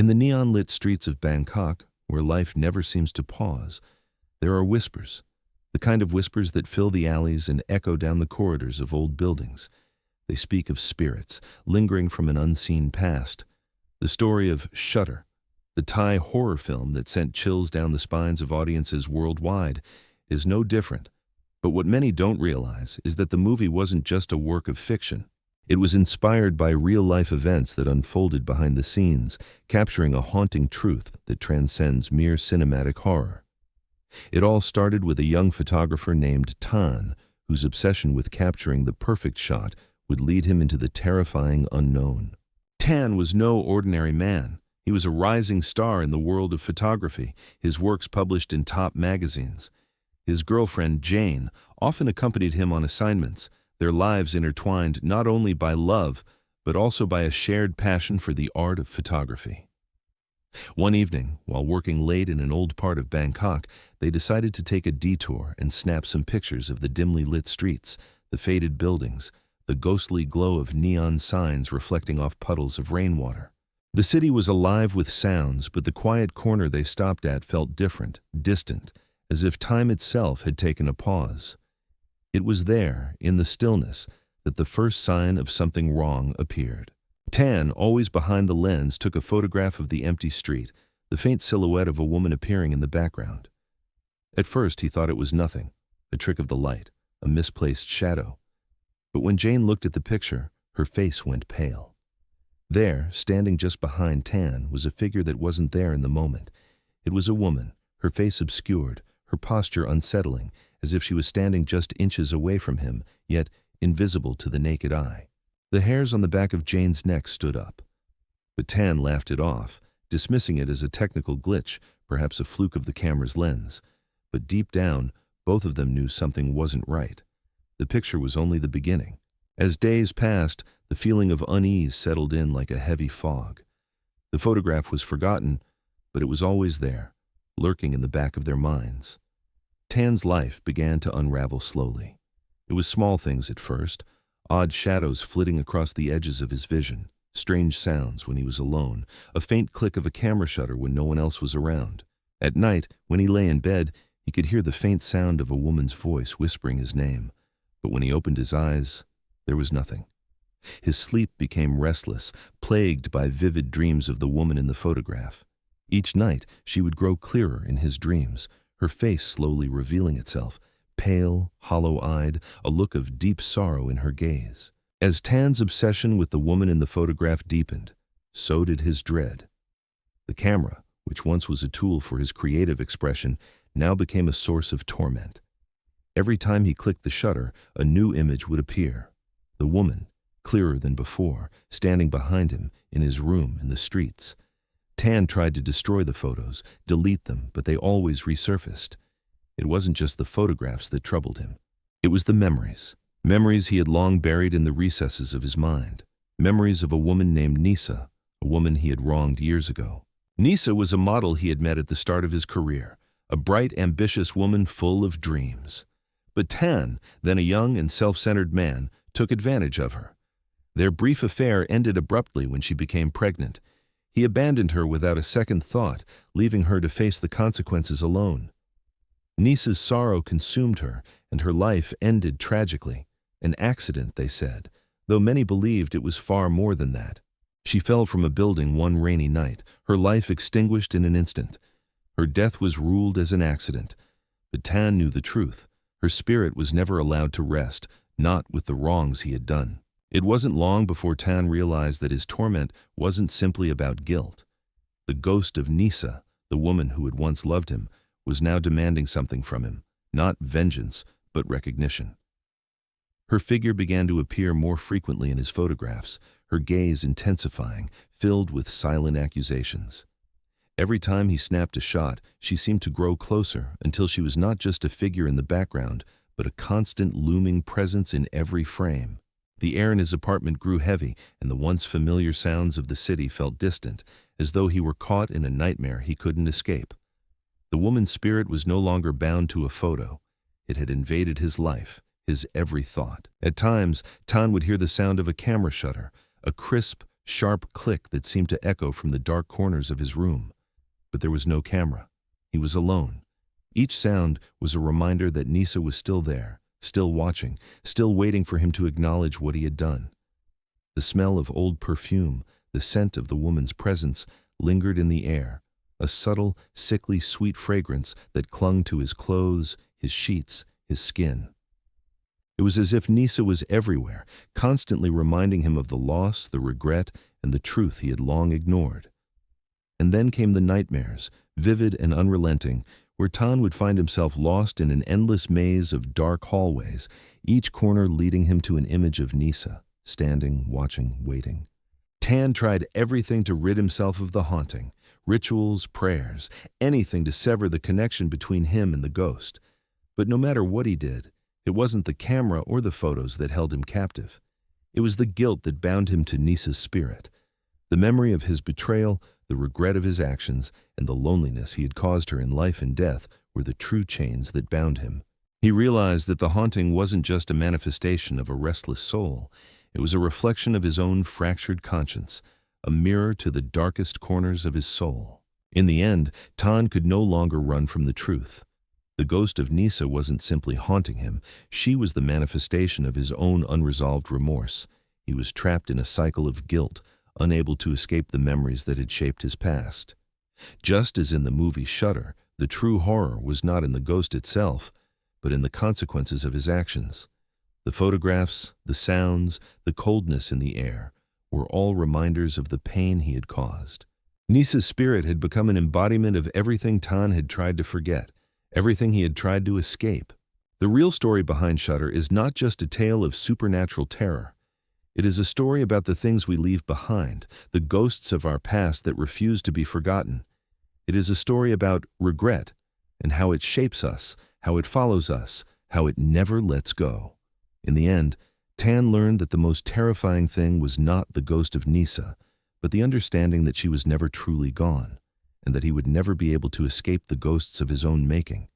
In the neon-lit streets of Bangkok, where life never seems to pause, there are whispers, the kind of whispers that fill the alleys and echo down the corridors of old buildings. They speak of spirits, lingering from an unseen past. The story of Shudder, the Thai horror film that sent chills down the spines of audiences worldwide, is no different. But what many don't realize is that the movie wasn't just a work of fiction. It was inspired by real-life events that unfolded behind the scenes, capturing a haunting truth that transcends mere cinematic horror. It all started with a young photographer named Tan, whose obsession with capturing the perfect shot would lead him into the terrifying unknown. Tan was no ordinary man. He was a rising star in the world of photography, his works published in top magazines. His girlfriend, Jane, often accompanied him on assignments, their lives intertwined not only by love, but also by a shared passion for the art of photography. One evening, while working late in an old part of Bangkok, they decided to take a detour and snap some pictures of the dimly lit streets, the faded buildings, the ghostly glow of neon signs reflecting off puddles of rainwater. The city was alive with sounds, but the quiet corner they stopped at felt different, distant, as if time itself had taken a pause. It was there, in the stillness, that the first sign of something wrong appeared. Tan, always behind the lens, took a photograph of the empty street, the faint silhouette of a woman appearing in the background. At first he thought it was nothing, a trick of the light, a misplaced shadow. But when Jane looked at the picture, her face went pale. There, standing just behind Tan, was a figure that wasn't there in the moment. It was a woman, her face obscured, her posture unsettling, as if she was standing just inches away from him, yet invisible to the naked eye. The hairs on the back of Jane's neck stood up. But Tan laughed it off, dismissing it as a technical glitch, perhaps a fluke of the camera's lens. But deep down, both of them knew something wasn't right. The picture was only the beginning. As days passed, the feeling of unease settled in like a heavy fog. The photograph was forgotten, but it was always there, lurking in the back of their minds. Tan's life began to unravel slowly. It was small things at first, odd shadows flitting across the edges of his vision, strange sounds when he was alone, a faint click of a camera shutter when no one else was around. At night, when he lay in bed, he could hear the faint sound of a woman's voice whispering his name. But when he opened his eyes, there was nothing. His sleep became restless, plagued by vivid dreams of the woman in the photograph. Each night, she would grow clearer in his dreams, her face slowly revealing itself, pale, hollow-eyed, a look of deep sorrow in her gaze. As Tan's obsession with the woman in the photograph deepened, so did his dread. The camera, which once was a tool for his creative expression, now became a source of torment. Every time he clicked the shutter, a new image would appear. The woman, clearer than before, standing behind him, in his room, in the streets. Tan tried to destroy the photos, delete them, but they always resurfaced. It wasn't just the photographs that troubled him. It was the memories. Memories he had long buried in the recesses of his mind. Memories of a woman named Nisa, a woman he had wronged years ago. Nisa was a model he had met at the start of his career, a bright, ambitious woman full of dreams. But Tan, then a young and self-centered man, took advantage of her. Their brief affair ended abruptly when she became pregnant. He abandoned her without a second thought, leaving her to face the consequences alone. Nisa's sorrow consumed her, and her life ended tragically. An accident, they said, though many believed it was far more than that. She fell from a building one rainy night, her life extinguished in an instant. Her death was ruled as an accident. But Tan knew the truth. Her spirit was never allowed to rest, not with the wrongs he had done. It wasn't long before Tan realized that his torment wasn't simply about guilt. The ghost of Nisa, the woman who had once loved him, was now demanding something from him, not vengeance, but recognition. Her figure began to appear more frequently in his photographs, her gaze intensifying, filled with silent accusations. Every time he snapped a shot, she seemed to grow closer until she was not just a figure in the background, but a constant looming presence in every frame. The air in his apartment grew heavy, and the once familiar sounds of the city felt distant, as though he were caught in a nightmare he couldn't escape. The woman's spirit was no longer bound to a photo. It had invaded his life, his every thought. At times, Tan would hear the sound of a camera shutter, a crisp, sharp click that seemed to echo from the dark corners of his room. But there was no camera. He was alone. Each sound was a reminder that Nisa was still there, still watching, still waiting for him to acknowledge what he had done. The smell of old perfume, the scent of the woman's presence, lingered in the air, a subtle, sickly sweet fragrance that clung to his clothes, his sheets, his skin. It was as if Nisa was everywhere, constantly reminding him of the loss, the regret, and the truth he had long ignored. And then came the nightmares, vivid and unrelenting, where Tan would find himself lost in an endless maze of dark hallways, each corner leading him to an image of Nisa, standing, watching, waiting. Tan tried everything to rid himself of the haunting, rituals, prayers, anything to sever the connection between him and the ghost. But no matter what he did, it wasn't the camera or the photos that held him captive. It was the guilt that bound him to Nisa's spirit. The memory of his betrayal, the regret of his actions, and the loneliness he had caused her in life and death were the true chains that bound him. He realized that the haunting wasn't just a manifestation of a restless soul. It was a reflection of his own fractured conscience, a mirror to the darkest corners of his soul. In the end, Tan could no longer run from the truth. The ghost of Nisa wasn't simply haunting him. She was the manifestation of his own unresolved remorse. He was trapped in a cycle of guilt, unable to escape the memories that had shaped his past. Just as in the movie Shudder, the true horror was not in the ghost itself, but in the consequences of his actions. The photographs, the sounds, the coldness in the air were all reminders of the pain he had caused. Nisa's spirit had become an embodiment of everything Tan had tried to forget, everything he had tried to escape. The real story behind Shudder is not just a tale of supernatural terror. It is a story about the things we leave behind, the ghosts of our past that refuse to be forgotten. It is a story about regret and how it shapes us, how it follows us, how it never lets go. In the end, Tan learned that the most terrifying thing was not the ghost of Nisa, but the understanding that she was never truly gone, and that he would never be able to escape the ghosts of his own making.